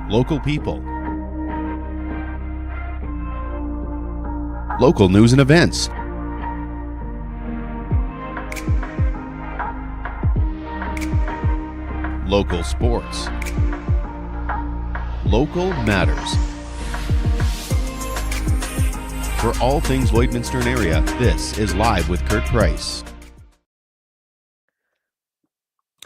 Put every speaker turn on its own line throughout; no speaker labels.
Local people. Local news and events. Local sports. Local matters. For all things Lloydminster and area, this is Live with Kurt Price.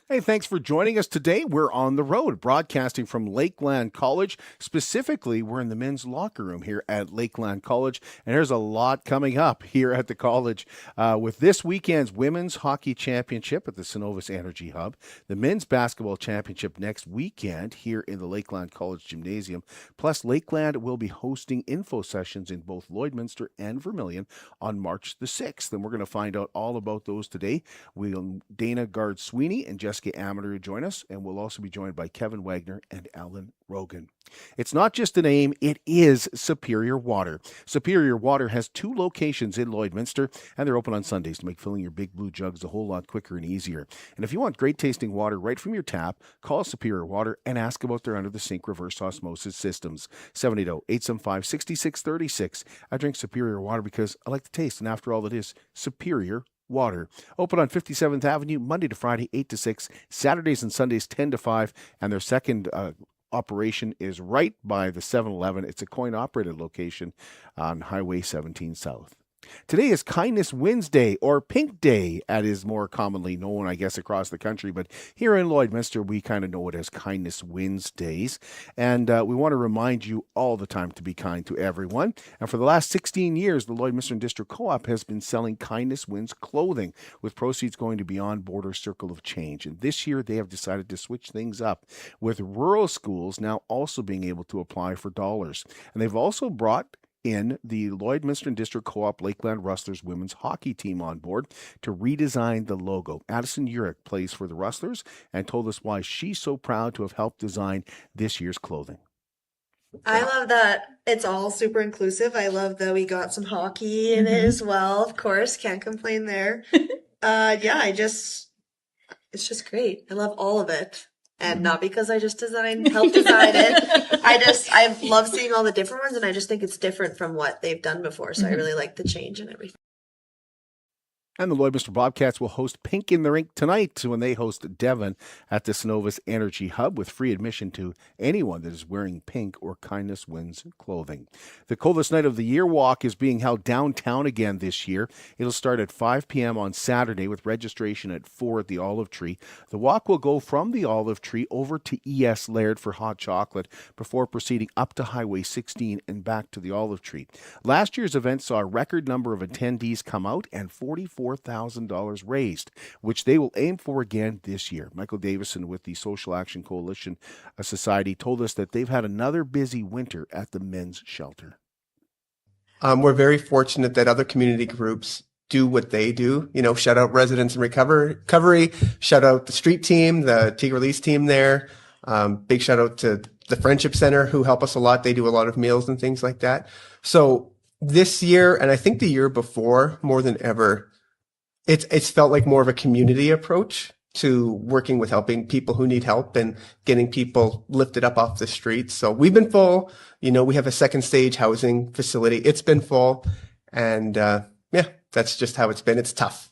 Hey, thanks for joining us today. We're on the road, broadcasting from Lakeland College. Specifically, we're in the men's locker room here at Lakeland College, and there's a lot coming up here at the college with this weekend's Women's Hockey Championship at the Cenovus Energy Hub, the Men's Basketball Championship next weekend here in the Lakeland College Gymnasium, plus Lakeland will be hosting info sessions in both Lloydminster and Vermilion on March the 6th, and we're going to find out all about those today. Dana Gard-Sweeney and Jessica Amateur join us, and we'll also be joined by Kevin Wagner and Alan Rogan. It's not just a name, it is Superior Water. Superior Water has 2 locations in Lloydminster, and they're open on Sundays to make filling your big blue jugs a whole lot quicker and easier. And if you want great tasting water right from your tap, call Superior Water and ask about their under-the-sink reverse osmosis systems. 780-875-6636. I drink Superior Water because I like the taste, and after all, it is Superior Water. Open on 57th Avenue, Monday to Friday, 8 to 6, Saturdays and Sundays, 10 to 5, and their second operation is right by the 7-Eleven. It's a coin-operated location on Highway 17 South. Today is Kindness Wednesday, or Pink Day, as is more commonly known, I guess, across the country. But here in Lloydminster, we kind of know it as Kindness Wednesdays. And we want to remind you all the time to be kind to everyone. And for the last 16 years, the Lloydminster District Co-op has been selling Kindness Wins clothing, with proceeds going to Beyond Border Circle of Change. And this year, they have decided to switch things up, with rural schools now also being able to apply for dollars. And they've also brought in the Lloydminster District Co-op Lakeland Rustlers women's hockey team on board to redesign the logo. Addison Urick plays for the Rustlers and told us why she's so proud to have helped design this year's clothing.
I love that it's all super inclusive. I love that we got some hockey in it as well. Of course, can't complain there. It's just great. I love all of it. And not because I just helped design it. I love seeing all the different ones, and I just think it's different from what they've done before. So I really like the change and everything.
And the Lloydminster Bobcats will host Pink in the Rink tonight when they host Devon at the Cenovus Energy Hub, with free admission to anyone that is wearing pink or Kindness Wins clothing. The Coldest Night of the Year walk is being held downtown again this year. It'll start at 5 p.m. on Saturday with registration at 4 at the Olive Tree. The walk will go from the Olive Tree over to E.S. Laird for hot chocolate before proceeding up to Highway 16 and back to the Olive Tree. Last year's event saw a record number of attendees come out and $44,000 raised, which they will aim for again this year. Michael Davison with the Social Action Coalition Society told us that they've had another busy winter at the men's shelter.
We're very fortunate that other community groups do what they do. Shout out Residents in Recovery, shout out the street team, the Tea Release team there. Big shout out to the Friendship Center, who help us a lot. They do a lot of meals and things like that. So this year, and I think the year before, more than ever, it's felt like more of a community approach to working with helping people who need help and getting people lifted up off the streets. So we've been full. We have a second stage housing facility. It's been full. And that's just how it's been. It's tough.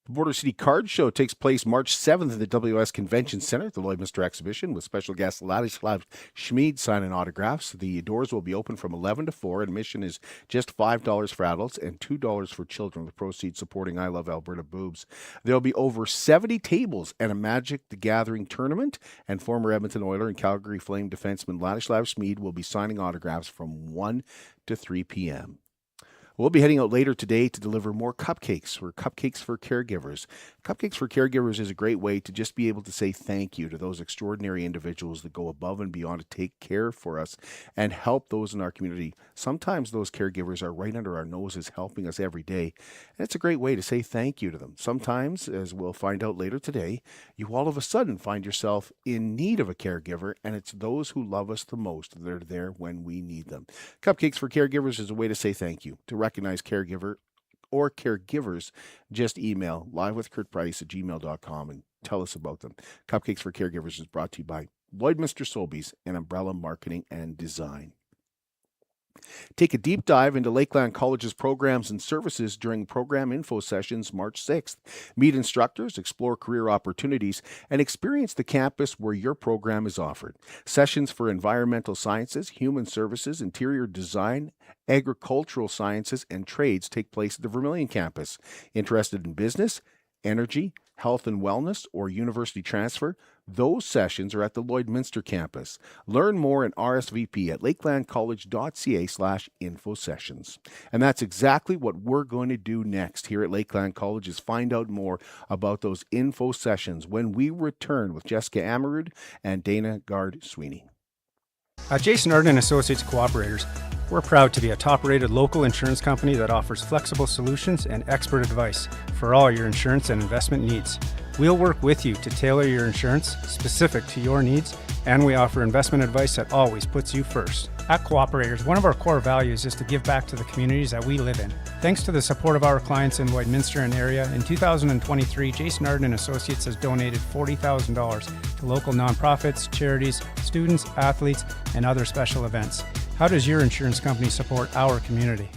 The Border City Card Show takes place March 7th at the WS Convention Center at the Lloydminster Exhibition, with special guest Ladislav Schmid signing autographs. The doors will be open from 11 to 4. Admission is just $5 for adults and $2 for children, with proceeds supporting I Love Alberta Boobs. There will be over 70 tables and a Magic the Gathering tournament, and former Edmonton Oiler and Calgary Flame defenseman Ladislav Schmid will be signing autographs from 1 to 3 p.m. We'll be heading out later today to deliver more cupcakes for Cupcakes for Caregivers. Cupcakes for Caregivers is a great way to just be able to say thank you to those extraordinary individuals that go above and beyond to take care for us and help those in our community. Sometimes those caregivers are right under our noses helping us every day, and it's a great way to say thank you to them. Sometimes, as we'll find out later today, you all of a sudden find yourself in need of a caregiver, and it's those who love us the most that are there when we need them. Cupcakes for Caregivers is a way to say thank you, to recognize caregiver or caregivers. Just email livewithkurtprice@gmail.com and tell us about them. Cupcakes for Caregivers is brought to you by Lloydminster Sobeys, and Umbrella Marketing and Design. Take a deep dive into Lakeland College's programs and services during program info sessions March 6th. Meet instructors, explore career opportunities, and experience the campus where your program is offered. Sessions for environmental sciences, human services, interior design, agricultural sciences, and trades take place at the Vermilion campus. Interested in business, energy, health and wellness, or university transfer? Those sessions are at the Lloydminster campus. Learn more and RSVP at lakelandcollege.ca/info sessions. And that's exactly what we're going to do next here at Lakeland College, is find out more about those info sessions when we return with Jessica Amarud and Dana Gard-Sweeney.
At Jason Arden Associates Cooperators, we're proud to be a top-rated local insurance company that offers flexible solutions and expert advice for all your insurance and investment needs. We'll work with you to tailor your insurance specific to your needs, and we offer investment advice that always puts you first. At Cooperators, one of our core values is to give back to the communities that we live in. Thanks to the support of our clients in Lloydminster and area, in 2023, Jason Arden Associates has donated $40,000 to local nonprofits, charities, students, athletes, and other special events. How does your insurance company support our community?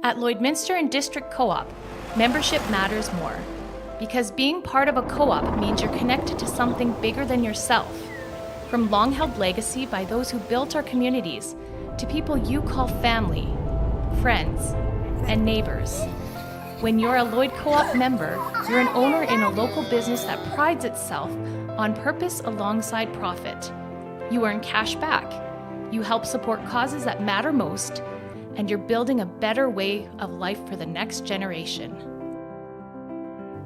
At Lloydminster and District Co-op, membership matters more. Because being part of a co-op means you're connected to something bigger than yourself. From long-held legacy by those who built our communities, to people you call family, friends, and neighbors. When you're a Lloyd Co-op member, you're an owner in a local business that prides itself on purpose alongside profit. You earn cash back, you help support causes that matter most, and you're building a better way of life for the next generation.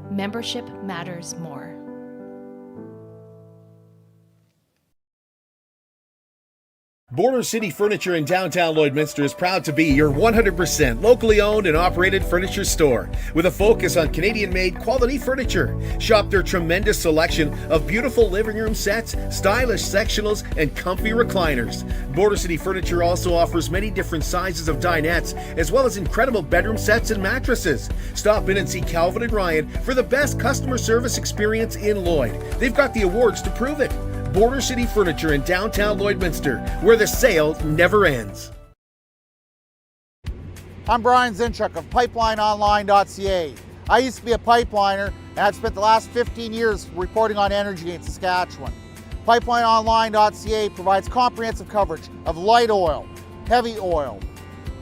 Membership matters more.
Border City Furniture in downtown Lloydminster is proud to be your 100% locally owned and operated furniture store with a focus on Canadian-made quality furniture. Shop their tremendous selection of beautiful living room sets, stylish sectionals, and comfy recliners. Border City Furniture also offers many different sizes of dinettes, as well as incredible bedroom sets and mattresses. Stop in and see Calvin and Ryan for the best customer service experience in Lloyd. They've got the awards to prove it. Border City Furniture in downtown Lloydminster, where the sale never ends.
I'm Brian Zinchuk of PipelineOnline.ca. I used to be a pipeliner, and I've spent the last 15 years reporting on energy in Saskatchewan. PipelineOnline.ca provides comprehensive coverage of light oil, heavy oil,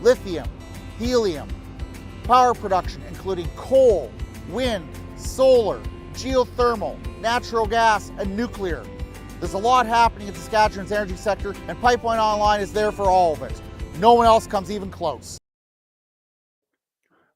lithium, helium, power production including coal, wind, solar, geothermal, natural gas, and nuclear. There's a lot happening in Saskatchewan's energy sector, and Pipeline Online is there for all of it. No one else comes even close.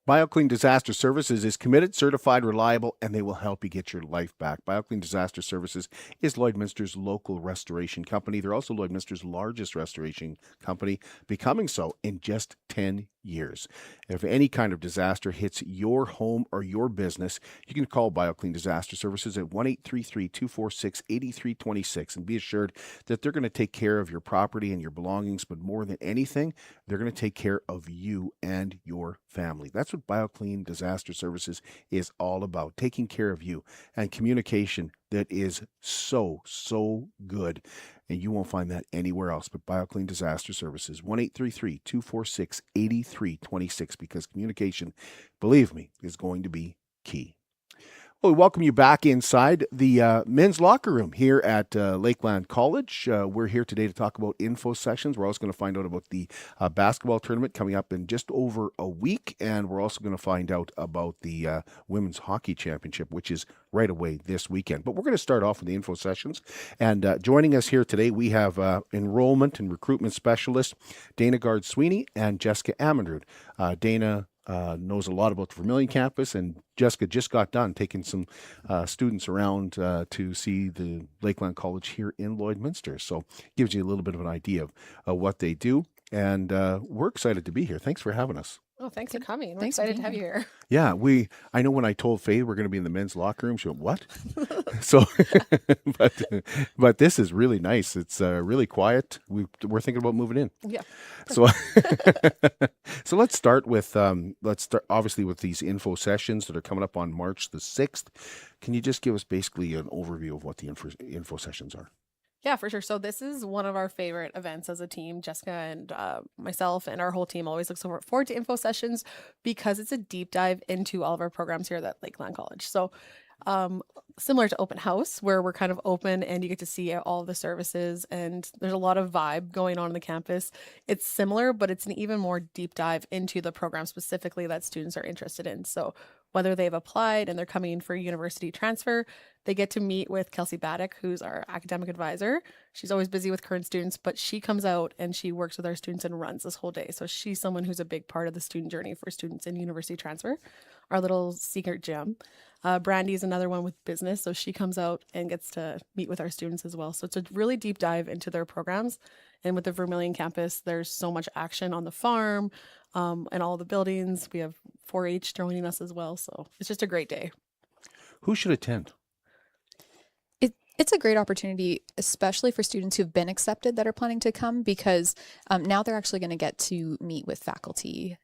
BioClean Disaster Services is committed, certified, reliable, and they will help you get your life back. BioClean Disaster Services is Lloydminster's local restoration company. They're also Lloydminster's largest restoration company, becoming so in just 10 years. If any kind of disaster hits your home or your business, you can call BioClean Disaster Services at 1-833-246-8326 and be assured that they're going to take care of your property and your belongings, but more than anything, they're going to take care of you and your family. That's what BioClean Disaster Services is all about, taking care of you, and communication that is so good. And you won't find that anywhere else but BioClean Disaster Services, 1-833-246-8326, because communication, believe me, is going to be key. Well, we welcome you back inside the men's locker room here at Lakeland College. We're here today to talk about info sessions. We're also going to find out about the basketball tournament coming up in just over a week, and we're also going to find out about the women's hockey championship, which is right away this weekend. But we're going to start off with the info sessions, and joining us here today, we have enrollment and recruitment specialist Dana Gard-Sweeney and Jessica Amarud. Dana knows a lot about the Vermilion campus, and Jessica just got done taking some students around to see the Lakeland College here in Lloydminster. So gives you a little bit of an idea of what they do, and we're excited to be here. Thanks for having us.
Oh, thanks for coming. We're
Thanks for
excited to
being
have you
here.
here.
Yeah, I know when I told Faye we're going to be in the men's locker room, she went, "What?" So, but this is really nice. It's really quiet. We're thinking about moving in.
Yeah.
So, so let's start obviously with these info sessions that are coming up on March the 6th. Can you just give us basically an overview of what the info sessions are?
Yeah, for sure. So this is one of our favorite events as a team. Jessica and myself and our whole team always looks forward to info sessions because it's a deep dive into all of our programs here at Lakeland College. So similar to open house, where we're kind of open and you get to see all of the services and there's a lot of vibe going on the campus. It's similar, but it's an even more deep dive into the program specifically that students are interested in. So whether they've applied and they're coming for university transfer, they get to meet with Kelsey Baddock, who's our academic advisor. She's always busy with current students, but she comes out and she works with our students and runs this whole day. So she's someone who's a big part of the student journey for students in university transfer, our little secret gem. Brandy is another one with business. So she comes out and gets to meet with our students as well. So it's a really deep dive into their programs. And with the Vermilion campus, there's so much action on the farm and all the buildings. We have 4-H joining us as well. So it's just a great day.
Who should attend?
It's a great opportunity, especially for students who've been accepted that are planning to come, because now they're actually going to get to meet with faculty,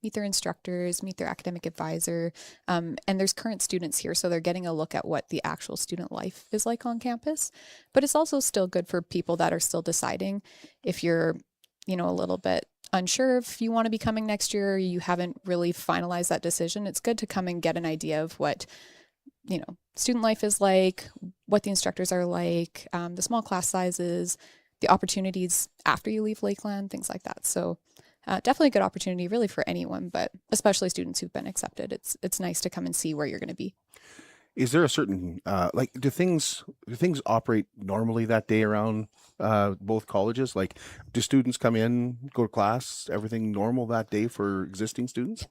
meet their instructors, meet their academic advisor, and there's current students here, so they're getting a look at what the actual student life is like on campus. But it's also still good for people that are still deciding. If you're, a little bit unsure if you want to be coming next year, or you haven't really finalized that decision, it's good to come and get an idea of what student life is like, what the instructors are like, the small class sizes, the opportunities after you leave Lakeland, things like that. So definitely a good opportunity really for anyone, but especially students who've been accepted. It's nice to come and see where you're going to be.
Is there a certain do things operate normally that day around both colleges? Like, do students come in, go to class, everything normal that day for existing students?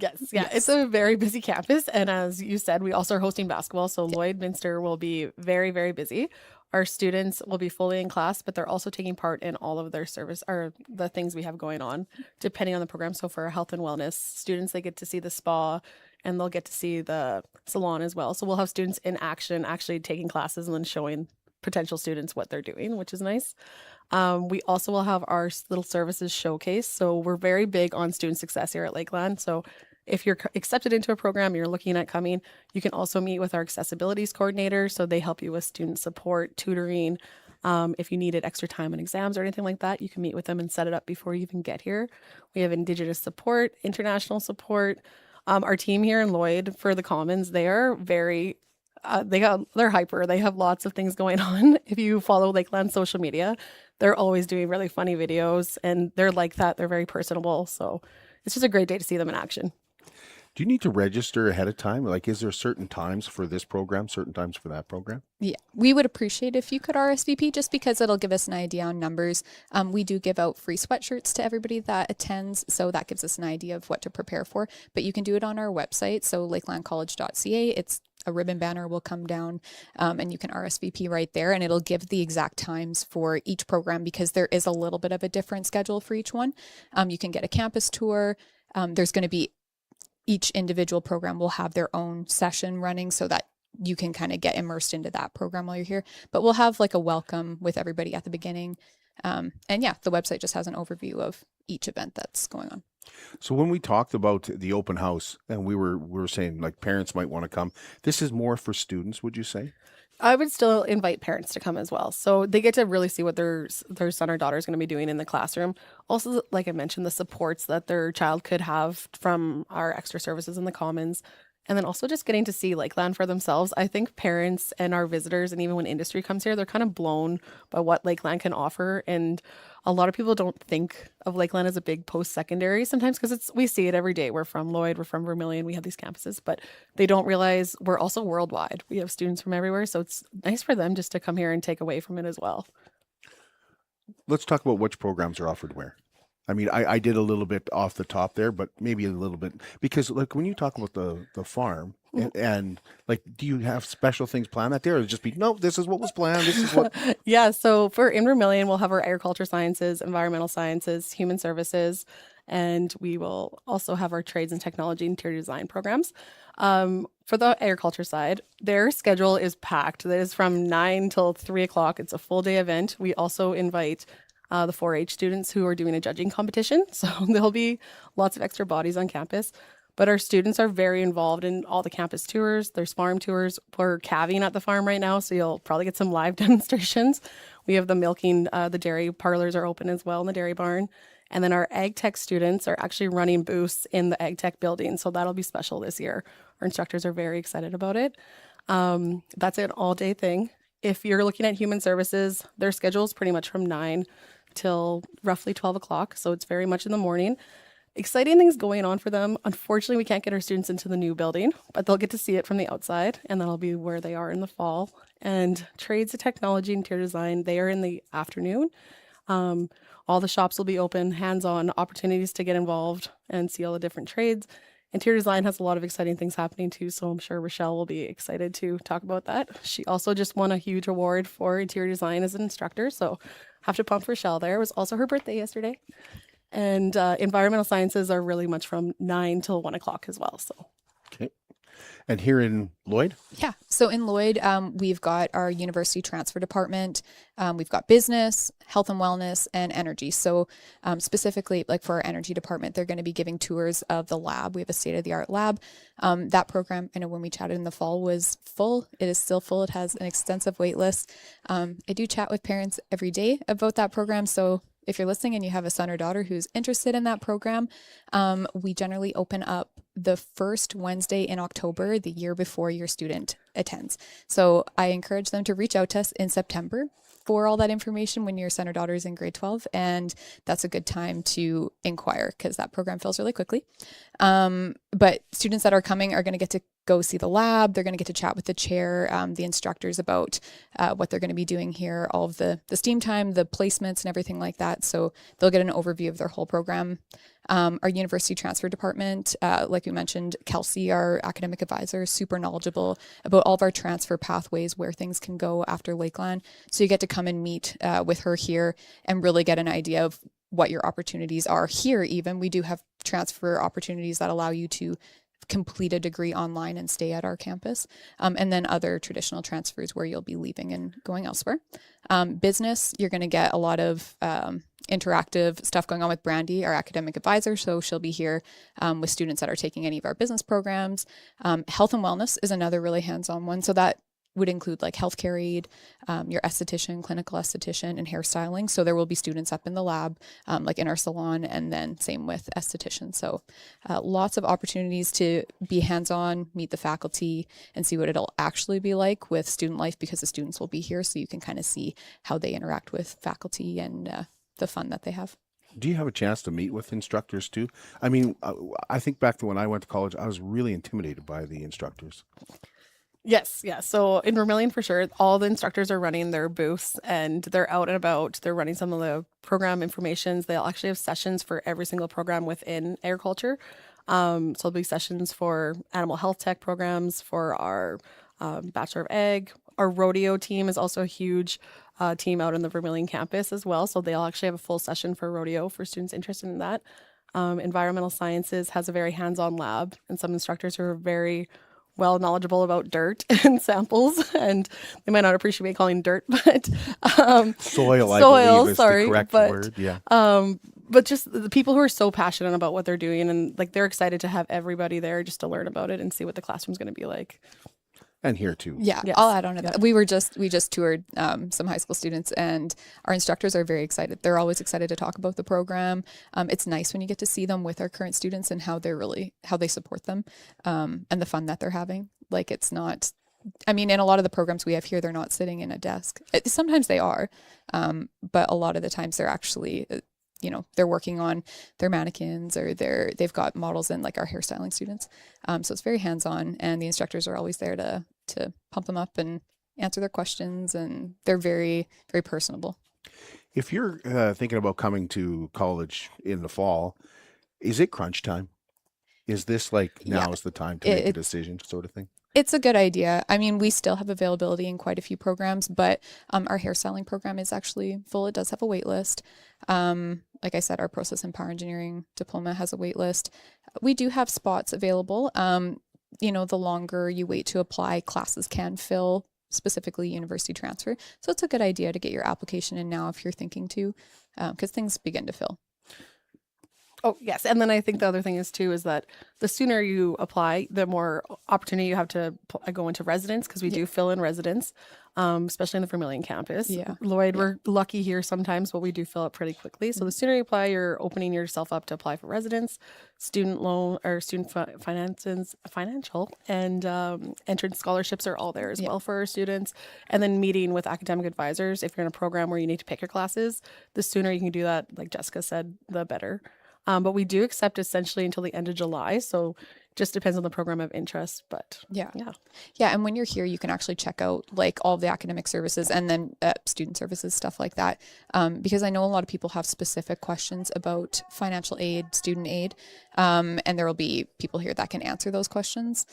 Yes. Yeah. It's a very busy campus. And as you said, we also are hosting basketball. So Lloydminster will be very, very busy. Our students will be fully in class, but they're also taking part in all of their service or the things we have going on, depending on the program. So for our health and wellness students, they get to see the spa and they'll get to see the salon as well. So we'll have students in action, actually taking classes and then showing potential students what they're doing, which is nice. We also will have our little services showcase. So we're very big on student success here at Lakeland. So if you're accepted into a program, you're looking at coming, you can also meet with our accessibilities coordinator. So they help you with student support, tutoring. If you needed extra time in exams or anything like that, you can meet with them and set it up before you even get here. We have Indigenous support, international support. Our team here in Lloyd for the Commons, they are very, they're hyper. They have lots of things going on. If you follow Lakeland social media, they're always doing really funny videos and they're like that. They're very personable. So it's just a great day to see them in action.
Do you need to register ahead of time? Like, is there certain times for this program, certain times for that program?
Yeah, we would appreciate if you could RSVP just because it'll give us an idea on numbers. We do give out free sweatshirts to everybody that attends, so that gives us an idea of what to prepare for. But you can do it on our website, so lakelandcollege.ca. It's a ribbon banner will come down and you can RSVP right there, and it'll give the exact times for each program because there is a little bit of a different schedule for each one. You can get a campus tour. There's going to be each individual program will have their own session running so that you can kind of get immersed into that program while you're here. But we'll have like a welcome with everybody at the beginning. And yeah, the website just has an overview of each event that's going on.
So when we talked about the open house and we were saying like parents might want to come, this is more for students, would you say?
I would still invite parents to come as well. So they get to really see what their son or daughter is going to be doing in the classroom. Also, like I mentioned, the supports that their child could have from our extra services in the Commons. And then also just getting to see Lakeland for themselves. I think parents and our visitors, and even when industry comes here, they're kind of blown by what Lakeland can offer. And a lot of people don't think of Lakeland as a big post-secondary sometimes because we see it every day. We're from Lloyd, we're from Vermilion, we have these campuses, but they don't realize we're also worldwide. We have students from everywhere. So it's nice for them just to come here and take away from it as well.
Let's talk about which programs are offered where. I mean, I did a little bit off the top there, but maybe a little bit because like when you talk about the farm and like, do you have special things planned that day or just be, no, this is what was planned. This is what.
Yeah. So in Vermilion, we'll have our agriculture sciences, environmental sciences, human services, And we will also have our trades and technology interior design programs. For the agriculture side, their schedule is packed. It is from 9 till 3 o'clock. It's a full day event. We also invite the 4-H students who are doing a judging competition. So there'll be lots of extra bodies on campus. But our students are very involved in all the campus tours. There's farm tours. We're calving at the farm right now, so you'll probably get some live demonstrations. We have the milking, the dairy parlors are open as well in the dairy barn. And then our ag tech students are actually running booths in the ag tech building. So that'll be special this year. Our instructors are very excited about it. That's an all day thing. If you're looking at human services, their schedule is pretty much from 9 till roughly 12 o'clock. So it's very much in the morning. Exciting things going on for them. Unfortunately, we can't get our students into the new building, but they'll get to see it from the outside, and that'll be where they are in the fall. And trades and technology, interior design, they are in the afternoon. All the shops will be open, hands-on opportunities to get involved and see all the different trades. Interior design has a lot of exciting things happening too, so I'm sure Rochelle will be excited to talk about that. She also just won a huge award for interior design as an instructor, so have to pump Rochelle there. It was also her birthday yesterday. And environmental sciences are really much from 9 till 1 o'clock as well. So,
okay. And here in Lloyd?
Yeah. So in Lloyd, we've got our university transfer department. We've got business, health and wellness, and energy. So specifically, like for our energy department, they're going to be giving tours of the lab. We have a state-of-the-art lab. That program, I know when we chatted in the fall, was full. It is still full. It has an extensive wait list. I do chat with parents every day about that program. So if you're listening and you have a son or daughter who's interested in that program, we generally open up the first Wednesday in October, the year before your student attends. So I encourage them to reach out to us in September for all that information when your son or daughter is in grade 12. And that's a good time to inquire because that program fills really quickly. But students that are coming are going to get to go see the lab. They're going to get to chat with the chair, the instructors about what they're going to be doing here, all of the STEAM time, the placements and everything like that. So they'll get an overview of their whole program. Our university transfer department, like we mentioned, Kelsey, our academic advisor, is super knowledgeable about all of our transfer pathways, where things can go after Lakeland. So you get to come and meet with her here and really get an idea of what your opportunities are here. Even we do have transfer opportunities that allow you to complete a degree online and stay at our campus, and then other traditional transfers where you'll be leaving and going elsewhere. Business, you're going to get a lot of interactive stuff going on with Brandy, our academic advisor. So she'll be here with students that are taking any of our business programs. Health and wellness is another really hands-on one. So that would include like healthcare aid, your esthetician, clinical esthetician, and hairstyling. So there will be students up in the lab, like in our salon, and then same with esthetician. So lots of opportunities to be hands-on, meet the faculty, and see what it'll actually be like with student life, because the students will be here, so you can kind of see how they interact with faculty and the fun that they have.
Do you have a chance to meet with instructors too? I mean, I think back to when I went to college, I was really intimidated by the instructors.
Yes, yeah. So in Vermilion, for sure, all the instructors are running their booths and they're out and about. They're running some of the program informations. They'll actually have sessions for every single program within agriculture. So there'll be sessions for animal health tech programs, for our Bachelor of Ag. Our rodeo team is also a huge team out on the Vermilion campus as well. So they'll actually have a full session for rodeo for students interested in that. Environmental sciences has a very hands-on lab, and some instructors are very well knowledgeable about dirt and samples, and they might not appreciate me calling dirt, but
soil, I believe, is the correct word. Yeah.
But just the people who are so passionate about what they're doing, and like they're excited to have everybody there just to learn about it and see what the classroom's going to be like.
And here too.
Yeah,
yes.
I'll add on to that. We just toured some high school students, and our instructors are very excited. They're always excited to talk about the program. It's nice when you get to see them with our current students and how they support them, and the fun that they're having. Like, it's not, I mean, in a lot of the programs we have here, they're not sitting in a desk. Sometimes they are, but a lot of the times they're actually, they're working on their mannequins, or they've got models in, like our hairstyling students. So it's very hands-on, and the instructors are always there to pump them up and answer their questions, and they're very, very personable.
If you're thinking about coming to college in the fall, is it crunch time? Is this like now is the time to make a decision sort of thing?
It's a good idea. I mean, we still have availability in quite a few programs, but our hairstyling program is actually full. It does have a wait list. like I said, our process and power engineering diploma has a wait list. We do have spots available. The longer you wait to apply, classes can fill, specifically university transfer. So it's a good idea to get your application in now if you're thinking to, because things begin to fill.
Oh, yes. And then I think the other thing is that the sooner you apply, the more opportunity you have to go into residence, because we do fill in residence, especially in the Vermilion campus.
Yeah.
Lloyd, we're lucky here sometimes, but we do fill up pretty quickly. So the sooner you apply, you're opening yourself up to apply for residence, student loan or student financial, and entrance scholarships are all there as well for our students. And then meeting with academic advisors. If you're in a program where you need to pick your classes, the sooner you can do that, like Jessica said, the better. But we do accept essentially until the end of July. So just depends on the program of interest. But
yeah. And when you're here, you can actually check out like all of the academic services and then student services, stuff like that. Because I know a lot of people have specific questions about financial aid, student aid. And there will be people here that can answer those questions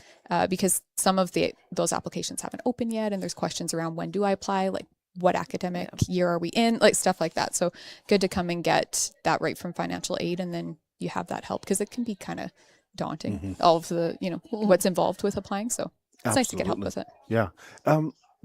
because some of those applications haven't opened yet. And there's questions around when do I apply? Like, what academic year are we in? Like stuff like that. So good to come and get that right from financial aid. And then you have that help because it can be kind of daunting, all of the, what's involved with applying. So it's nice to get help with it.
Yeah.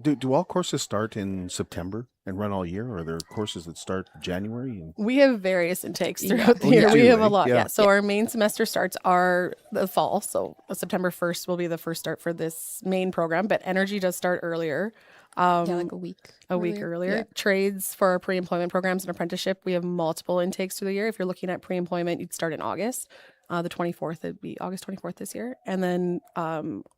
Do all courses start in September and run all year, or are there courses that start January?
We have various intakes throughout the year. We have a lot. Yeah. So our main semester starts are the fall. So September 1st will be the first start for this main program, but energy does start earlier.
Like a week
earlier.
Yeah.
Trades for our pre-employment programs and apprenticeship, we have multiple intakes through the year. If you're looking at pre-employment, you'd start in August. The 24th, it'd be August 24th this year. And then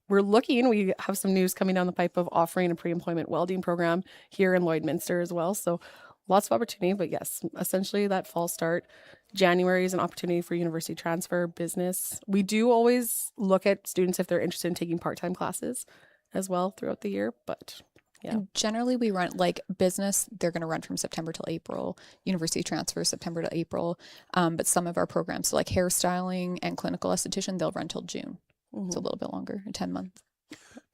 we have some news coming down the pipe of offering a pre-employment welding program here in Lloydminster as well. So lots of opportunity, but yes, essentially that fall start. January is an opportunity for university transfer, business. We do always look at students if they're interested in taking part-time classes as well throughout the year, but yeah.
And generally we run like business, they're going to run from September till April, university transfer September to April. But some of our programs, so like hairstyling and clinical esthetician, they'll run till June. It's a little bit longer, 10 months.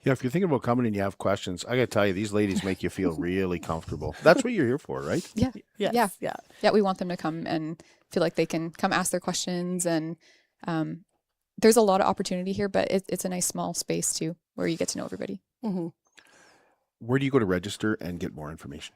Yeah, if you're thinking about coming and you have questions, I got to tell you, these ladies make you feel really comfortable. That's what you're here for, right?
Yeah.
Yes.
Yeah, we want them to come and feel like they can come ask their questions. And there's a lot of opportunity here, but it's a nice small space too, where you get to know everybody.
Mm-hmm.
Where do you go to register and get more information?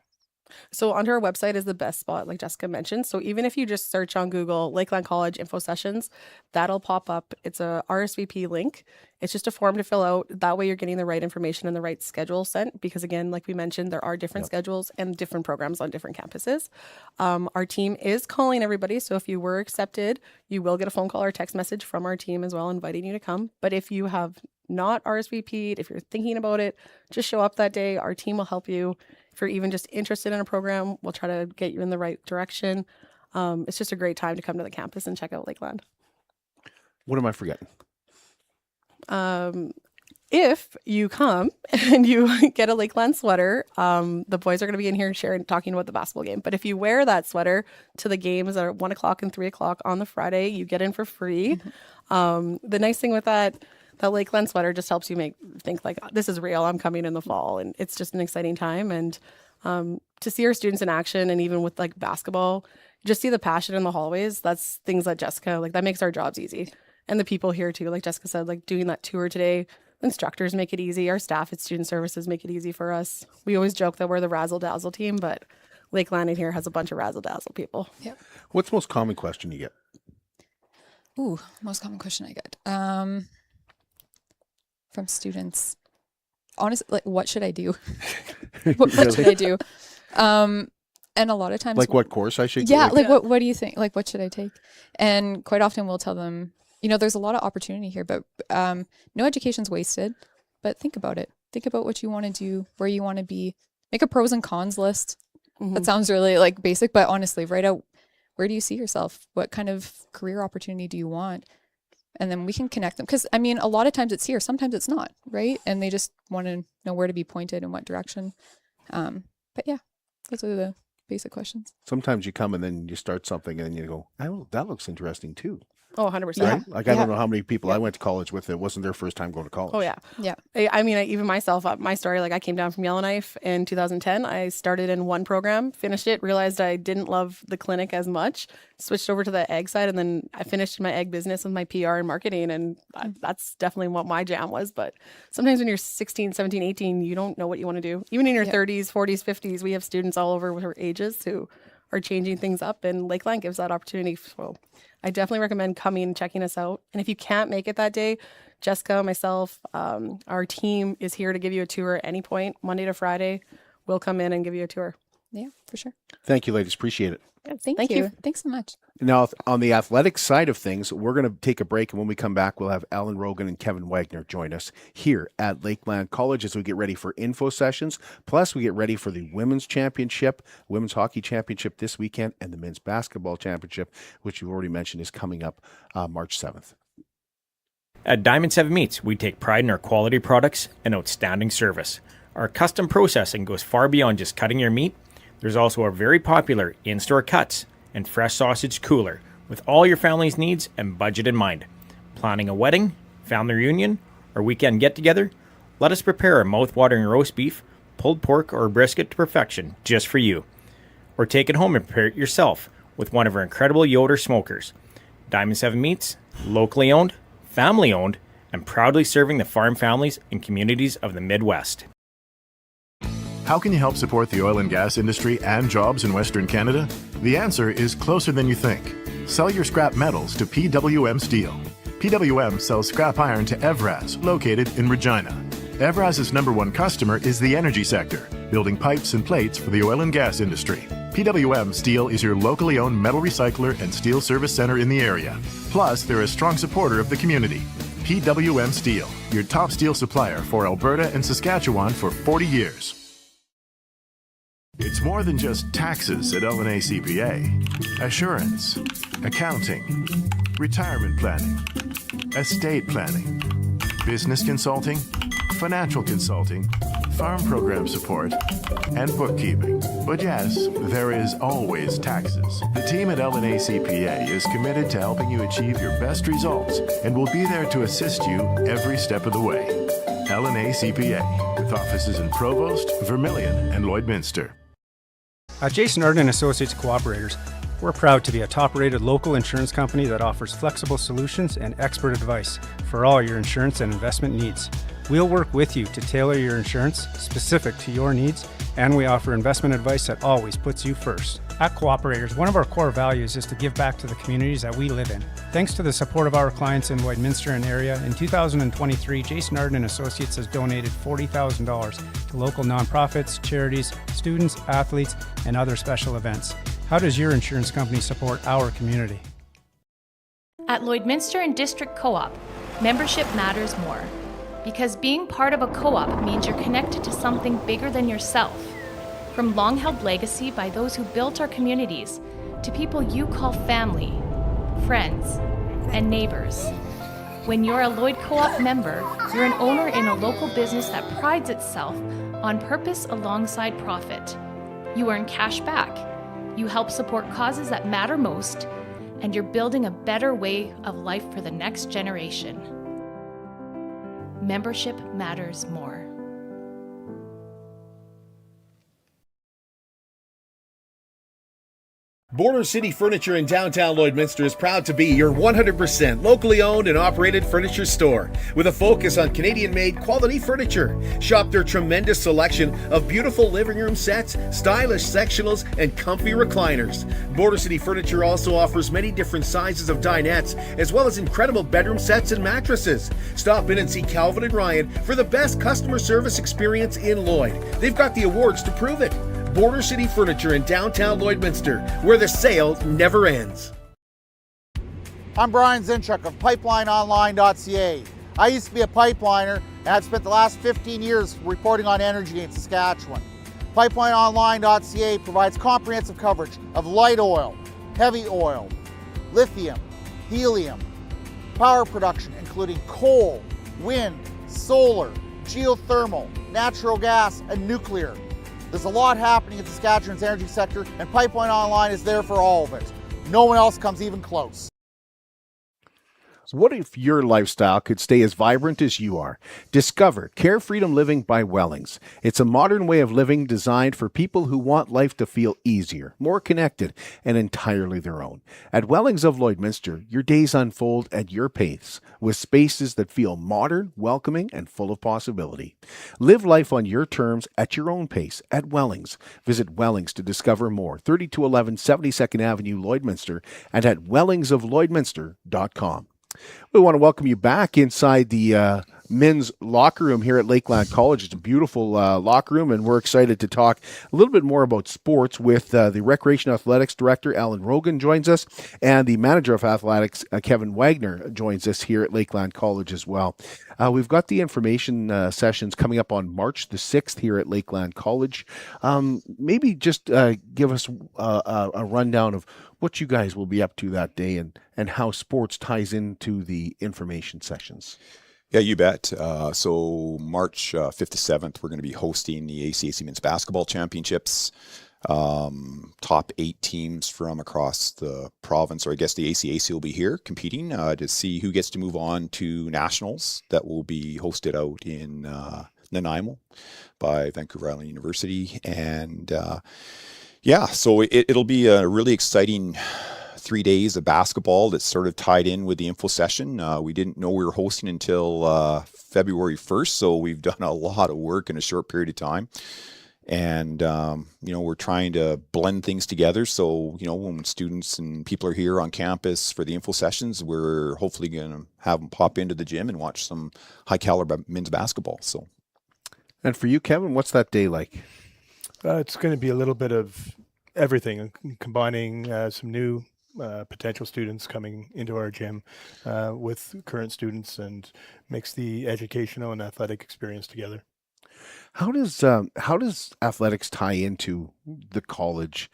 So onto our website is the best spot, like Jessica mentioned. So even if you just search on Google Lakeland College info sessions, that'll pop up. It's a RSVP link. It's just a form to fill out. That way you're getting the right information and the right schedule sent. Because again, like we mentioned, there are different schedules and different programs on different campuses. Our team is calling everybody. So if you were accepted, you will get a phone call or text message from our team as well, inviting you to come. But if you have not RSVP'd, if you're thinking about it, just show up that day. Our team will help you. If you're even just interested in a program, we'll try to get you in the right direction. It's just a great time to come to the campus and check out Lakeland.
What am I forgetting?
If you come and you get a Lakeland sweater, the boys are going to be in here talking about the basketball game. But if you wear that sweater to the games that are 1 o'clock and 3 o'clock on the Friday, you get in for free. The nice thing with that Lakeland sweater just helps you think like, this is real. I'm coming in the fall, and it's just an exciting time. And to see our students in action, and even with like basketball, just see the passion in the hallways. That's things that Jessica, like that makes our jobs easy. And the people here too, like Jessica said, like doing that tour today, instructors make it easy. Our staff at student services make it easy for us. We always joke that we're the razzle dazzle team, but Lakeland in here has a bunch of razzle dazzle people.
Yep.
What's the most common question you get?
Ooh, most common question I get. From students, honestly, like, what should I do? what should I do? And a lot of times,
like what course I should?
Yeah, like what do you think? Like, what should I take? And quite often we'll tell them, there's a lot of opportunity here, but no education's wasted. But think about it. Think about what you want to do, where you want to be. Make a pros and cons list. That sounds really like basic, but honestly, write out, where do you see yourself? What kind of career opportunity do you want? And then we can connect them. Because, a lot of times it's here. Sometimes it's not, right? And they just want to know where to be pointed and what direction. But yeah, those are the basic questions.
Sometimes you come and then you start something and you go, oh, that looks interesting too.
Oh, 100%.
Right? Like, I don't know how many people I went to college with, it wasn't their first time going to college.
Oh, yeah.
Yeah.
I mean, even myself, my story, like I came down from Yellowknife in 2010. I started in one program, finished it, realized I didn't love the clinic as much, switched over to the egg side, and then I finished my egg business with my PR and marketing. And that's definitely what my jam was. But sometimes when you're 16, 17, 18, you don't know what you want to do. Even in your 30s, 40s, 50s, we have students all over with our ages who are changing things up, and Lakeland gives that opportunity. So I definitely recommend coming and checking us out. And if you can't make it that day, Jessica, myself, our team is here to give you a tour at any point, Monday to Friday. We'll come in and give you a tour.
Yeah, for sure.
Thank you, ladies. Appreciate it.
Thank you. Thanks so much.
Now, on the athletic side of things, we're going to take a break. And when we come back, we'll have Alan Rogan and Kevin Wagner join us here at Lakeland College as we get ready for info sessions. Plus, we get ready for the women's championship, women's hockey championship this weekend, and the men's basketball championship, which you already mentioned is coming up March 7th.
At Diamond 7 Meats, we take pride in our quality products and outstanding service. Our custom processing goes far beyond just cutting your meat. There's also a very popular in-store cuts and fresh sausage cooler with all your family's needs and budget in mind. Planning a wedding, family reunion, or weekend get-together? Let us prepare a mouth-watering roast beef, pulled pork, or brisket to perfection just for you. Or take it home and prepare it yourself with one of our incredible Yoder smokers. Diamond 7 Meats, locally owned, family owned, and proudly serving the farm families and communities of the Midwest.
How can you help support the oil and gas industry and jobs in Western Canada? The answer is closer than you think. Sell your scrap metals to PWM Steel. PWM sells scrap iron to Evraz, located in Regina. Evraz's #1 customer is the energy sector, building pipes and plates for the oil and gas industry. PWM Steel is your locally owned metal recycler and steel service center in the area. Plus, they're a strong supporter of the community. PWM Steel, your top steel supplier for Alberta and Saskatchewan for 40 years. It's more than just taxes at L&A CPA. Assurance, accounting, retirement planning, estate planning, business consulting, financial consulting, farm program support, and bookkeeping. But yes, there is always taxes. The team at L&A CPA is committed to helping you achieve your best results and will be there to assist you every step of the way. L&A CPA, with offices in Provost, Vermilion, and Lloydminster.
At Jason Arden Associates Cooperators, we're proud to be a top-rated local insurance company that offers flexible solutions and expert advice for all your insurance and investment needs. We'll work with you to tailor your insurance specific to your needs, and we offer investment advice that always puts you first. At Cooperators, one of our core values is to give back to the communities that we live in. Thanks to the support of our clients in Lloydminster and area, in 2023, Jason Arden Associates has donated $40,000 to local nonprofits, charities, students, athletes, and other special events. How does your insurance company support our community?
At Lloydminster and District Co-op, membership matters more. Because being part of a co-op means you're connected to something bigger than yourself. From long-held legacy by those who built our communities, to people you call family, friends, and neighbors. When you're a Lloyd Co-op member, you're an owner in a local business that prides itself on purpose alongside profit. You earn cash back, you help support causes that matter most, and you're building a better way of life for the next generation. Membership matters more.
Border City Furniture in downtown Lloydminster is proud to be your 100% locally owned and operated furniture store with a focus on Canadian-made quality furniture. Shop their tremendous selection of beautiful living room sets, stylish sectionals, and comfy recliners. Border City Furniture also offers many different sizes of dinettes, as well as incredible bedroom sets and mattresses. Stop in and see Calvin and Ryan for the best customer service experience in Lloyd. They've got the awards to prove it. Border City Furniture in downtown Lloydminster, where the sale never ends.
I'm Brian Zinchuk of PipelineOnline.ca. I used to be a pipeliner and I've spent the last 15 years reporting on energy in Saskatchewan. PipelineOnline.ca provides comprehensive coverage of light oil, heavy oil, lithium, helium, power production including coal, wind, solar, geothermal, natural gas, and nuclear. There's a lot happening in Saskatchewan's energy sector, and Pipeline Online is there for all of it. No one else comes even close.
So what if your lifestyle could stay as vibrant as you are? Discover Care Freedom Living by Wellings. It's a modern way of living designed for people who want life to feel easier, more connected, and entirely their own. At Wellings of Lloydminster, your days unfold at your pace, with spaces that feel modern, welcoming, and full of possibility. Live life on your terms at your own pace at Wellings. Visit Wellings to discover more. 3211 72nd Avenue, Lloydminster, and at wellingsoflloydminster.com. We want to welcome you back inside the men's locker room here at Lakeland College. It's a beautiful locker room, and we're excited to talk a little bit more about sports with the Recreation Athletics Director, Alan Rogan, joins us, and the Manager of Athletics, Kevin Wagner, joins us here at Lakeland College as well. We've got the information sessions coming up on March the 6th here at Lakeland College. Maybe just give us a rundown of what you guys will be up to that day and how sports ties into the information sessions.
Yeah, you bet. So March 5th to 7th, we're going to be hosting the ACAC Men's Basketball Championships. Top 8 teams from across the province, or I guess the ACAC will be here competing to see who gets to move on to nationals that will be hosted out in Nanaimo by Vancouver Island University. And so it'll be a really exciting 3 days of basketball that's sort of tied in with the info session. We didn't know we were hosting until February 1st, so we've done a lot of work in a short period of time. And, we're trying to blend things together. So, when students and people are here on campus for the info sessions, we're hopefully going to have them pop into the gym and watch some high caliber men's basketball. So,
and for you, Kevin, what's that day like?
It's going to be a little bit of everything, combining some new potential students coming into our gym with current students, and mix the educational and athletic experience together.
How does athletics tie into the college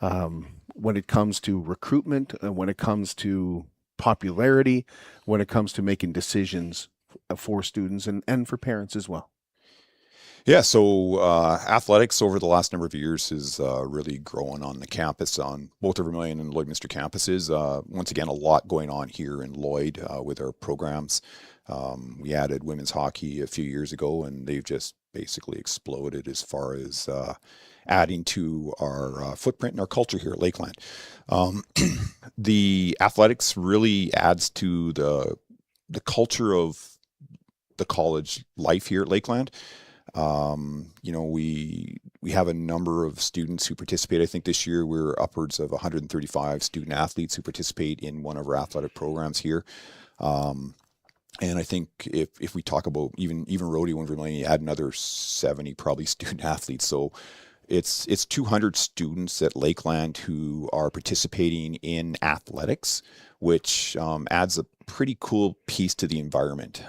when it comes to recruitment, when it comes to popularity, when it comes to making decisions for students and for parents as well?
Yeah, so athletics over the last number of years is really growing on the campus, on both the Vermilion and Lloydminster campuses. Once again, a lot going on here in Lloyd with our programs. We added women's hockey a few years ago, and they've just basically exploded as far as adding to our footprint and our culture here at Lakeland. The athletics really adds to the culture of the college life here at Lakeland. We have a number of students who participate. I think this year we're upwards of 135 student athletes who participate in one of our athletic programs here. And I think if we talk about even rodeo and Vermilion, you add another 70 probably student athletes. So it's 200 students at Lakeland who are participating in athletics, which adds a pretty cool piece to the environment.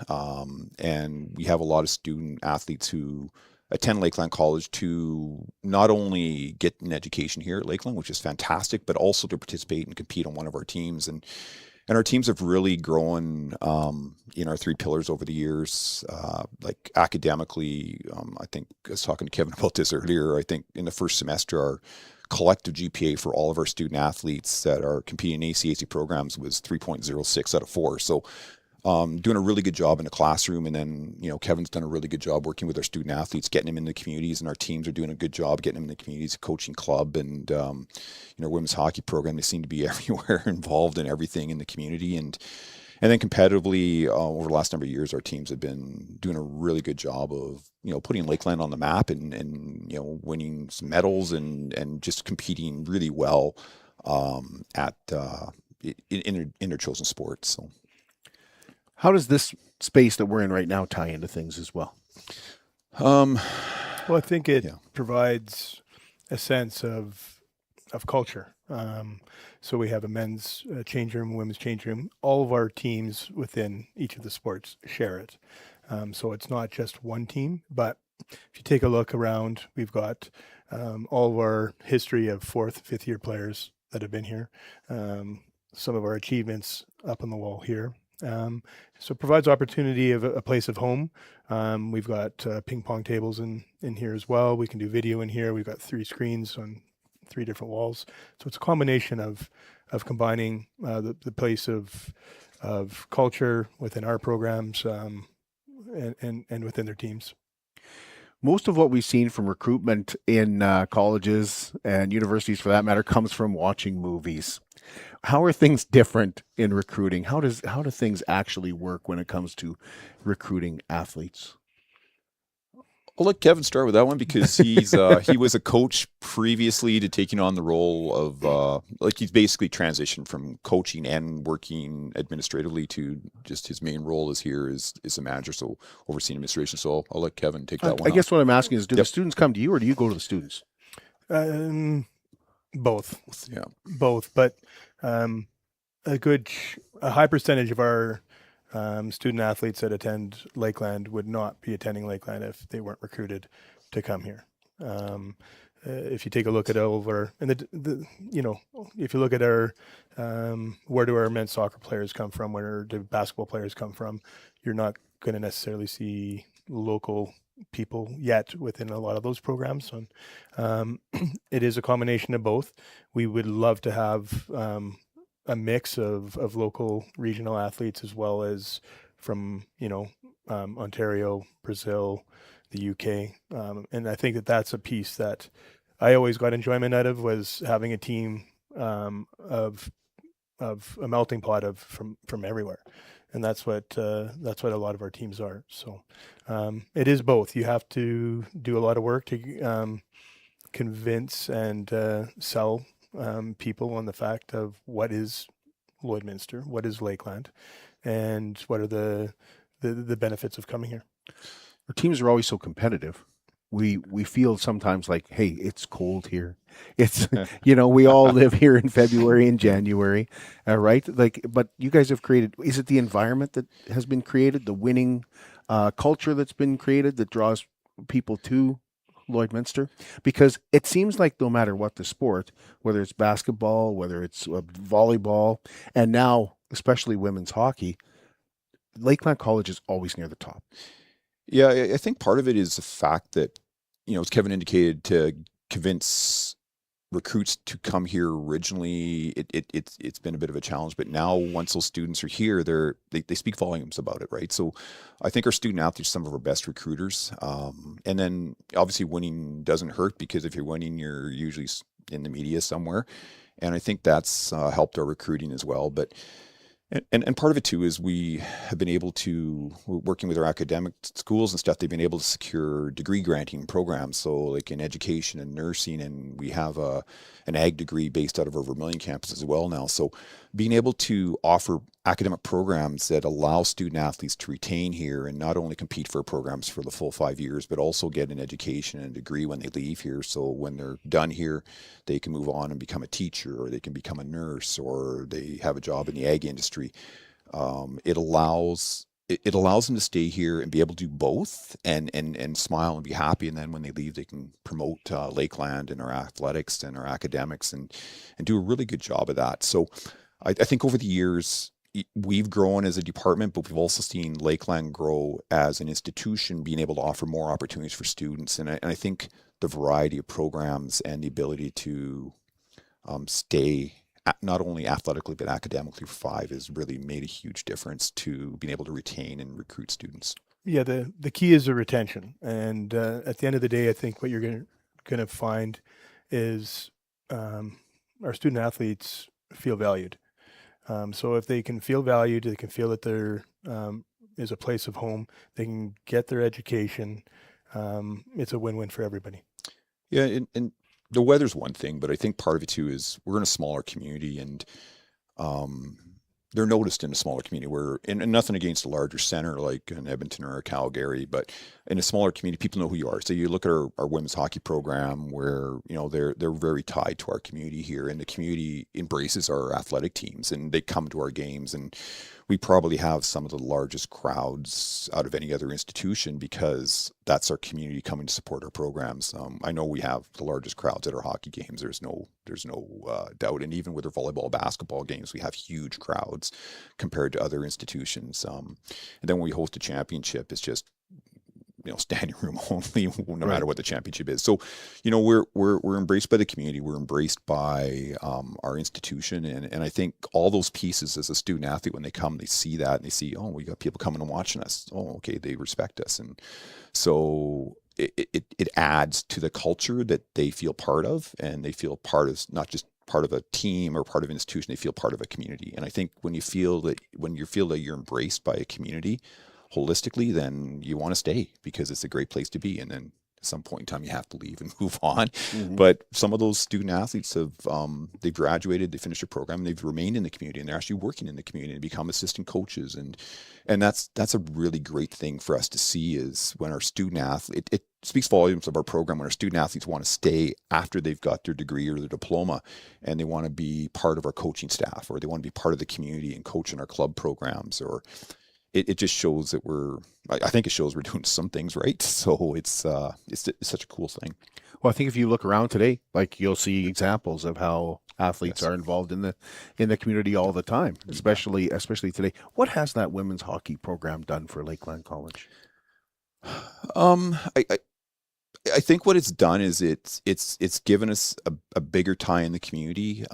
And we have a lot of student athletes who attend Lakeland College to not only get an education here at Lakeland, which is fantastic, but also to participate and compete on one of our teams. And our teams have really grown in our 3 pillars over the years. Like academically, I think I was talking to Kevin about this earlier. I think in the first semester, our collective GPA for all of our student athletes that are competing in ACAC programs was 3.06 out of 4. So doing a really good job in the classroom. And then, Kevin's done a really good job working with our student athletes, getting them in the communities, and our teams are doing a good job getting them in the communities, coaching club and, women's hockey program. They seem to be everywhere, involved in everything in the community. And then competitively, over the last number of years, our teams have been doing a really good job of, putting Lakeland on the map and winning some medals and just competing really well at in their chosen sports. So.
How does this space that we're in right now tie into things as well?
Well, I think it provides a sense of culture. So we have a men's change room, women's change room. All of our teams within each of the sports share it. So it's not just one team, but if you take a look around, we've got all of our history of 4th, 5th year players that have been here. Some of our achievements up on the wall here. So it provides opportunity of a place of home. We've got ping pong tables in here as well. We can do video in here. We've got 3 screens on 3 different walls. So it's a combination of combining the place of of culture within our programs and within their teams.
Most of what we've seen from recruitment in colleges and universities, for that matter, comes from watching movies. How are things different in recruiting? How do things actually work when it comes to recruiting athletes?
I'll let Kevin start with that one because he's he was a coach previously to taking on the role of he's basically transitioned from coaching and working administratively to just his main role is a manager, so overseeing administration. So I'll let Kevin take that one.
I guess what I'm asking is, do the students come to you or do you go to the students?
Both.
Yeah,
both. But a high percentage of our student athletes that attend Lakeland would not be attending Lakeland if they weren't recruited to come here. If you take a look at all of our, and if you look at our, where do our men's soccer players come from? Where do basketball players come from? You're not going to necessarily see local people yet within a lot of those programs. So, it is a combination of both. We would love to have a mix of local regional athletes as well as from Ontario, Brazil, the UK, and I think that's a piece that I always got enjoyment out of, was having a team of a melting pot of from everywhere, and that's what a lot of our teams are. So it is both. You have to do a lot of work to convince and sell people on the fact of what is Lloydminster, what is Lakeland, and what are the benefits of coming here.
Our teams are always so competitive. We feel sometimes like, hey, it's cold here. It's we all live here in February and January, right? But you guys have created. Is it the environment that has been created, the winning culture that's been created that draws people to Lloydminster? Because it seems like no matter what the sport, whether it's basketball, whether it's volleyball, and now especially women's hockey, Lakeland College is always near the top.
Yeah, I think part of it is the fact that, as Kevin indicated, to convince recruits to come here originally, it's been a bit of a challenge. But now, once those students are here, they speak volumes about it, right? So I think our student athletes are some of our best recruiters. And then obviously winning doesn't hurt, because if you're winning, you're usually in the media somewhere. And I think that's helped our recruiting as well. But And part of it too is we have been able to, working with our academic schools and stuff, they've been able to secure degree granting programs. So like in education and nursing, and we have an ag degree based out of our Vermilion campus as well now. So being able to offer academic programs that allow student athletes to retain here and not only compete for programs for the full 5 years, but also get an education and a degree when they leave here. So when they're done here, they can move on and become a teacher, or they can become a nurse, or they have a job in the ag industry. It allows them to stay here and be able to do both and smile and be happy. And then when they leave, they can promote Lakeland and our athletics and our academics and do a really good job of that. So I think over the years, we've grown as a department, but we've also seen Lakeland grow as an institution, being able to offer more opportunities for students. And I think the variety of programs and the ability to stay not only athletically but academically for 5 has really made a huge difference to being able to retain and recruit students.
Yeah, the key is the retention, and at the end of the day, I think what you're going to find is our student athletes feel valued. So if they can feel valued, they can feel that there is a place of home, they can get their education. It's a win-win for everybody.
Yeah, and the weather's one thing, but I think part of it too is we're in a smaller community, and they're noticed in a smaller community. And nothing against a larger center like an Edmonton or a Calgary, but in a smaller community, people know who you are. So you look at our women's hockey program, where they're very tied to our community here, and the community embraces our athletic teams, and they come to our games, and we probably have some of the largest crowds out of any other institution because that's our community coming to support our programs. I know we have the largest crowds at our hockey games. There's no doubt. And even with our volleyball, basketball games, we have huge crowds compared to other institutions. And then when we host a championship, it's just standing room only, no matter what the championship is. So, we're embraced by the community. We're embraced by our institution, and I think all those pieces as a student athlete, when they come, they see that and they see, oh, we got people coming and watching us. Oh, okay, they respect us, and so it adds to the culture that they feel part of, and they feel part of not just part of a team or part of an institution. They feel part of a community, and I think when you feel that you're embraced by a community holistically, then you want to stay because it's a great place to be. And then at some point in time, you have to leave and move on. Mm-hmm. But some of those student athletes they've graduated, they finished their program, and they've remained in the community, and they're actually working in the community and become assistant coaches. And that's a really great thing for us to see, is when our student athlete, it speaks volumes of our program when our student athletes want to stay after they've got their degree or their diploma, and they want to be part of our coaching staff, or they want to be part of the community and coach in our club programs, or it just shows that I think it shows we're doing some things right. So it's such a cool thing.
Well, I think if you look around today, like, you'll see examples of how athletes are involved in the community all the time, especially today. What has that women's hockey program done for Lakeland College?
I think what it's done is it's given us a bigger tie in the community,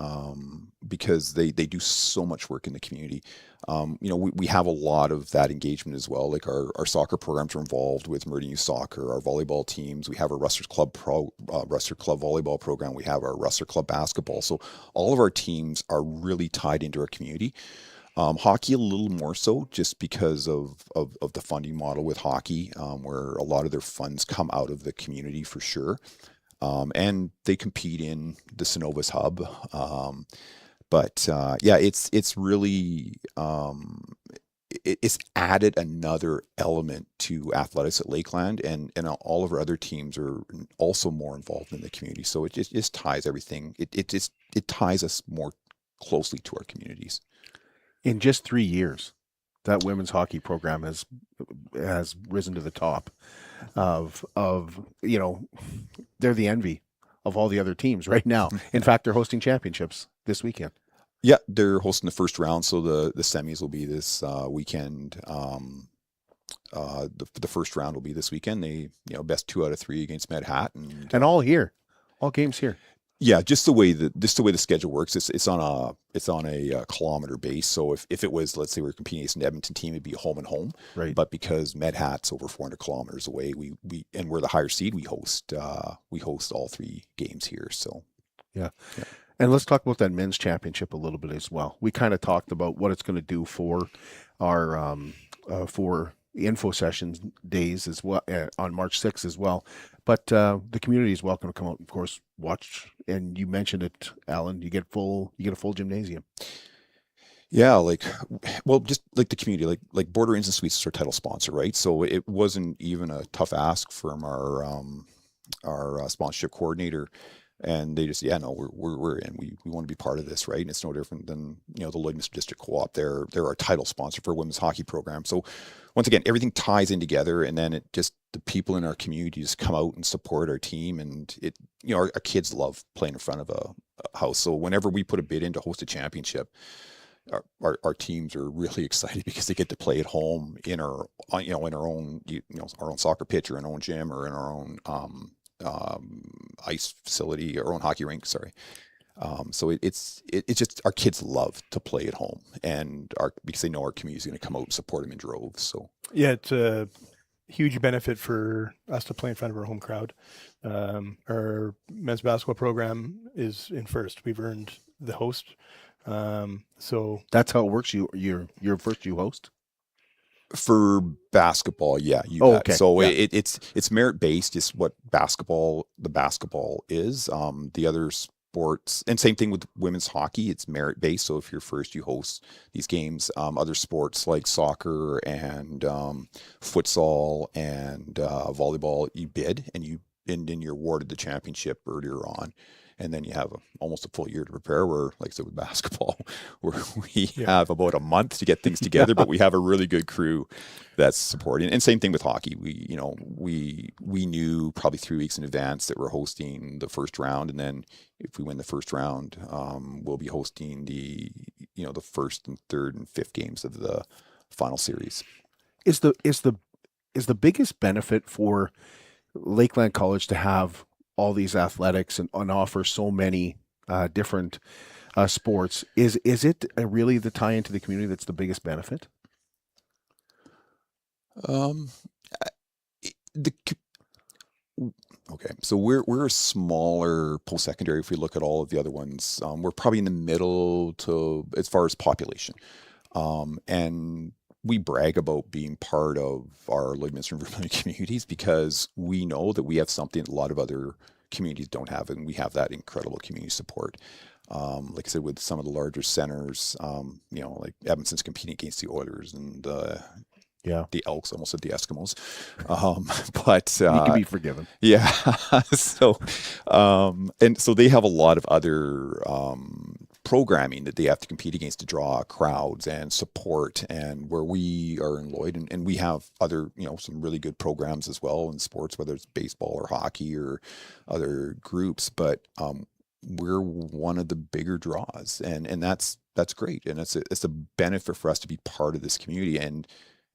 because they do so much work in the community. We have a lot of that engagement as well. Like our soccer programs are involved with Meridian Youth Soccer, our volleyball teams. We have our Wrestler Club volleyball program. We have our Wrestler Club basketball. So all of our teams are really tied into our community. Hockey a little more so, just because of the funding model with hockey, where a lot of their funds come out of the community for sure. And they compete in the Cenovus Hub. It's really, it's added another element to athletics at Lakeland, and all of our other teams are also more involved in the community. So it just ties everything. It ties us more closely to our communities.
In just 3 years, that women's hockey program has risen to the top of they're the envy of all the other teams right now. In fact, they're hosting championships this weekend.
Yeah, they're hosting the first round, so the semis will be this weekend. The first round will be this weekend. They best 2 out of 3 against Medhat,
and all games here.
Yeah, just the way the schedule works, it's on a kilometer base. So if it was, let's say we're competing against an Edmonton team, it'd be home and home.
Right.
But because Medhat's over 400 kilometers away, and we're the higher seed, we host all 3 games here. So
yeah. And let's talk about that men's championship a little bit as well. We kind of talked about what it's going to do for our for info sessions days as well, on March 6th as well. But the community is welcome to come out, of course, watch. And you mentioned it, Alan. You get a full gymnasium.
Yeah, just like the community, like Border Inns and Suites is our title sponsor, right? So it wasn't even a tough ask from our sponsorship coordinator. And they just, we're in. We want to be part of this, right? And it's no different than the Lloydminster District Co-op. They're our title sponsor for a women's hockey program. So once again, everything ties in together, and then the people in our community just come out and support our team, and our kids love playing in front of a house. So whenever we put a bid in to host a championship, our teams are really excited because they get to play at home in our own soccer pitch, or in our own gym, or in our own ice facility, our own hockey rink. Sorry. So it's just, our kids love to play at home, and because they know our community is going to come out and support them in droves. So
yeah, it's a huge benefit for us to play in front of our home crowd. Our men's basketball program is in first. We've earned the host. So
that's how it works. You're first, you host.
For basketball, yeah.
Okay.
So
yeah.
It's merit based, is what the basketball is. The other sports, and same thing with women's hockey, it's merit based. So if you're first, you host these games. Other sports like soccer and futsal and volleyball, you bid, and then you're awarded the championship earlier on. And then you have almost a full year to prepare, where, like I said, with basketball, where we have about a month to get things together, but we have a really good crew that's supporting. And same thing with hockey. We knew probably 3 weeks in advance that we're hosting the first round. And then if we win the first round, we'll be hosting the first and third and fifth games of the final series.
Is the is the biggest benefit for Lakeland College to have all these athletics and offer so many different sports? Is it really the tie into the community that's the biggest benefit?
Okay, so we're a smaller post-secondary if we look at all of the other ones. We're probably in the middle to as far as population. And we brag about being part of our Lloydminster and Vermilion communities because we know that we have something that a lot of other communities don't have, and we have that incredible community support. Like I said, with some of the larger centers, like Edmonton's competing against the Oilers and the Elks, almost at the Eskimos. But
you can be forgiven.
Yeah. So, and so they have a lot of other programming that they have to compete against to draw crowds and support, and where we are in Lloyd, and we have other, some really good programs as well in sports, whether it's baseball or hockey or other groups, but we're one of the bigger draws, and that's great, and it's a benefit for us to be part of this community, and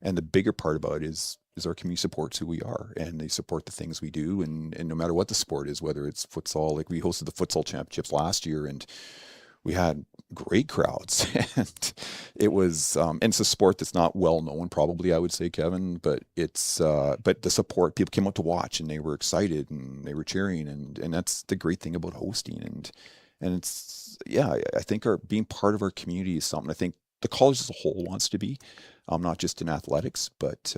the bigger part about it is our community supports who we are, and they support the things we do, and no matter what the sport is, whether it's futsal, like we hosted the futsal championships last year, and we had great crowds, and it was, and it's a sport that's not well known, probably, I would say, Kevin, but it's, but the support, people came out to watch, and they were excited, and they were cheering, and that's the great thing about hosting, and it's, I think being part of our community is something I think the college as a whole wants to be, not just in athletics, but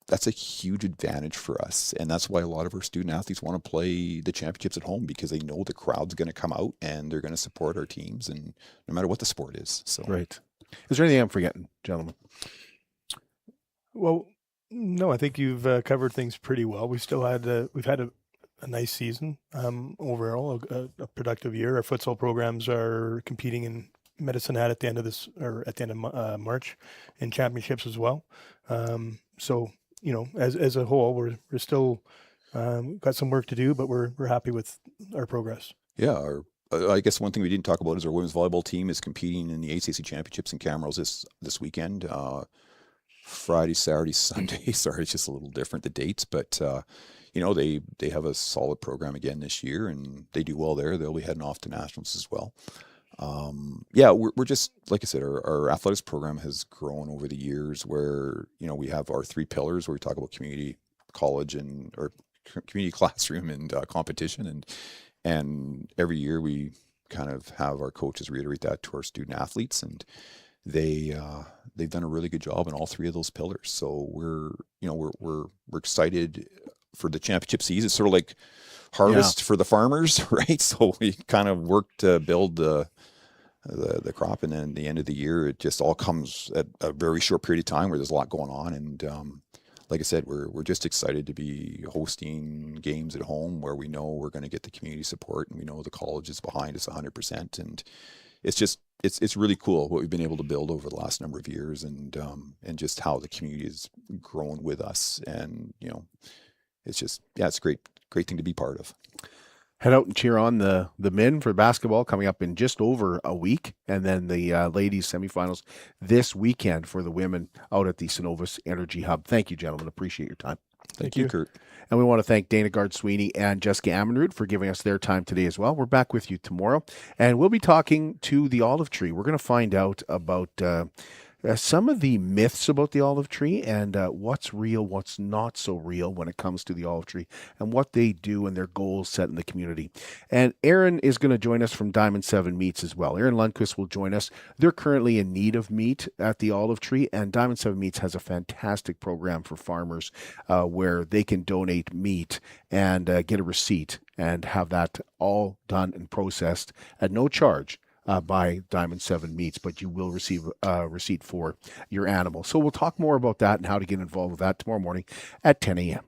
that's a huge advantage for us. And that's why a lot of our student athletes want to play the championships at home, because they know the crowd's going to come out and they're going to support our teams, and no matter what the sport is. So
Right. Is there anything I'm forgetting, gentlemen?
Well, no, I think you've covered things pretty well. We've had a nice season overall, a productive year. Our futsal programs are competing in Medicine Hat at the end of March in championships as well. So as a whole, we're still got some work to do, but we're happy with our progress.
Yeah, I guess one thing we didn't talk about is our women's volleyball team is competing in the ACC championships in Camrose this weekend. Friday, Saturday, Sunday. Sorry, it's just a little different, the dates, but they have a solid program again this year, and they do well there. They'll be heading off to nationals as well. We're just, like I said, our athletics program has grown over the years, where we have our three pillars where we talk about community, college, or community classroom and competition, and every year we kind of have our coaches reiterate that to our student athletes, and they've done a really good job in all three of those pillars. So we're excited for the championship season. It's sort of like harvest for the farmers, right? So we kind of work to build the crop, and then at the end of the year, it just all comes at a very short period of time where there's a lot going on. And like I said, we're just excited to be hosting games at home where we know we're going to get the community support, and we know the college is behind us 100%. And it's really cool what we've been able to build over the last number of years, and just how the community has grown with us. And it's just, it's a great thing to be part of.
Head out and cheer on the men for basketball coming up in just over a week, and then the ladies semifinals this weekend for the women out at the Cenovus Energy Hub. Thank you, gentlemen. Appreciate your time.
Thank you, Kurt.
And we want to thank Dana Gard-Sweeney and Jessica Ammonrood for giving us their time today as well. We're back with you tomorrow, and we'll be talking to the olive tree. We're going to find out about some of the myths about the olive tree, and what's real, what's not so real when it comes to the olive tree, and what they do and their goals set in the community. And Aaron is going to join us from Diamond 7 Meats as well. Aaron Lundquist will join us. They're currently in need of meat at the olive tree, and Diamond 7 Meats has a fantastic program for farmers where they can donate meat and get a receipt and have that all done and processed at no charge by Diamond 7 Meats, but you will receive a receipt for your animal. So we'll talk more about that and how to get involved with that tomorrow morning at 10 a.m.